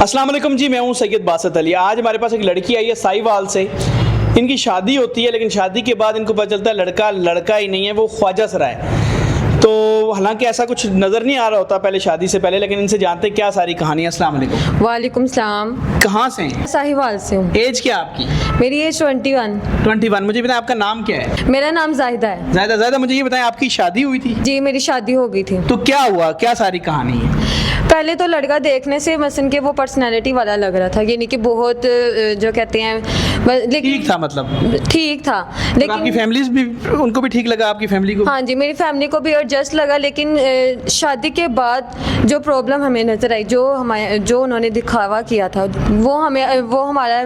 अस्सलाम वालेकुम जी, मैं हूं सैयद बासत अली। आज हमारे पास एक लड़की आई है साहिवाल से। इनकी शादी होती है लेकिन शादी के बाद इनको पता चलता है लड़का लड़का ही नहीं है, वो ख्वाजा सरा है। तो हालांकि ऐसा कुछ नज़र नहीं आ रहा होता पहले शादी से पहले, लेकिन इनसे जानते हैं क्या सारी कहानी है। अस्सलाम वालेकुम। वालेकुम सलाम। कहाँ से हैं? साहिवाल से हूँ। एज क्या आपकी? मेरी एज 21। 21। मुझे बताएं आपका नाम क्या है? मेरा नाम जाहिदा है। ज़्यादा मुझे ये बताएं आपकी शादी हुई थी? जी मेरी शादी हो गई थी। तो क्या हुआ, क्या सारी कहानी है? पहले तो लड़का देखने से मसन के वो पर्सनालिटी वाला लग रहा था, यानी कि बहुत जो कहते हैं, लेकिन ठीक था, मतलब ठीक था आपकी लेकिन फैमिलीज भी, उनको भी ठीक लगा आपकी फैमिली को? हाँ जी मेरी फैमिली को भी एडजस्ट लगा, लेकिन शादी के बाद जो प्रॉब्लम हमें नजर आई, जो उन्होंने दिखावा किया था वो हमारा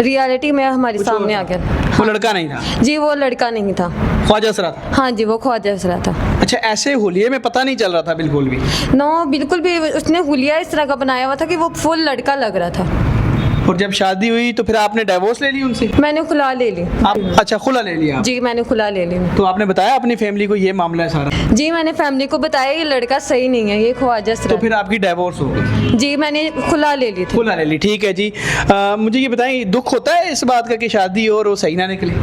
रियलिटी में हमारे सामने आ गया। वो लड़का नहीं था? जी वो लड़का नहीं था, ख्वाजा सरा था। हाँ जी वो ख्वाजा सरा था। अच्छा, ऐसे होलिये में पता नहीं चल रहा था बिल्कुल भी? नो बिल्कुल भी, उसने हुलिया इस तरह का बनाया हुआ था कि वो फुल लड़का लग रहा था। और जब शादी हुई तो फिर आपने डाइवोर्स ले ली उनसे? मैंने खुला ले ली। आप अच्छा खुला ले लिया? जी मैंने खुला ले ली। तो आपने बताया अपनी फैमिली को ये मामला है सारा? जी मैंने फैमिली को बताया ये लड़का सही नहीं है, ये ख्वाजा सरा। तो फिर आपकी डाइवोर्स हो गई? जी मैंने खुला ले ली थी। खुला ले ली, ठीक है जी। मुझे ये बताएं, दुख होता है इस बात का कि शादी हो और वो सही ना निकले?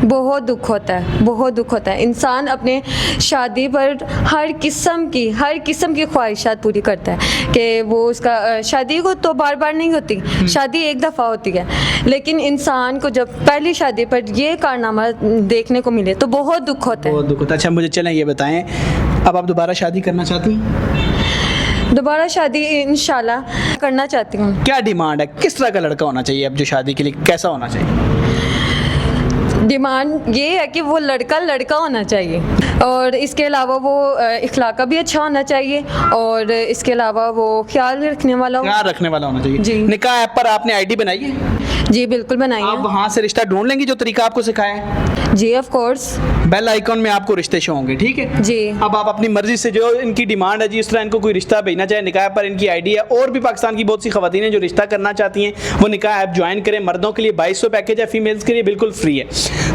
बहुत दुख होता है, बहुत दुख होता है। इंसान अपने शादी पर हर किस्म की ख्वाहिशात पूरी करता है कि वो उसका शादी को तो बार बार नहीं होती, शादी एक दफ़ा होती है, लेकिन इंसान को जब पहली शादी पर ये कारनामा देखने को मिले तो बहुत दुख होता है। बहुत दुख होता है। अच्छा मुझे चलें ये बताएं, अब आप दोबारा शादी करना चाहती हैं? दोबारा शादी इंशाल्लाह करना चाहती हूँ। क्या डिमांड है, किस तरह का लड़का होना चाहिए अब जो शादी के लिए, कैसा होना चाहिए? डिमांड ये है कि वो लड़का होना चाहिए, और इसके अलावा वो इखलाक भी अच्छा होना चाहिए, और इसके अलावा वो ख्याल रखने वाला होना चाहिए जी। निकाह ऐप पर आपने आईडी बनाई है? जी बिल्कुल बनाइए। आप वहाँ से रिश्ता ढूंढ लेंगी जो तरीका आपको सिखाया है? जी ऑफ कोर्स। बेल आइकॉन में आपको रिश्ते शो होंगे, ठीक है जी। अब आप अपनी मर्जी से जो इनकी डिमांड है जी, इस तरह इनको कोई रिश्ता भेजना चाहे, निकाह पर इनकी आईडी है। और भी पाकिस्तान की बहुत सी खवातीन हैं जो रिश्ता करना चाहती हैं, वो निकाह ऐप ज्वाइन करें। मर्दों के लिए 2200 पैकेज है, फीमेल्स के लिए बिल्कुल फ्री है।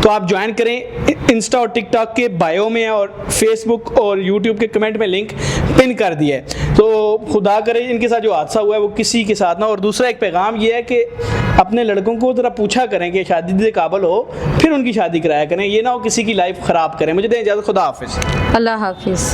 तो आप ज्वाइन करें, इंस्टा और टिकटॉक के बायो में है, और फेसबुक और यूट्यूब के कमेंट में लिंक पिन कर दिया है। तो खुदा करे इनके साथ जो हादसा हुआ है वो किसी के साथ ना। और दूसरा एक पैगाम ये है कि अपने लड़कों को ज़रा पूछा करें कि शादी के काबिल हो, फिर उनकी शादी कराया करें। ये ना हो किसी की लाइफ ख़राब करें। मुझे दें इजाज़त, खुदा हाफिज़। अल्लाह हाफिज़।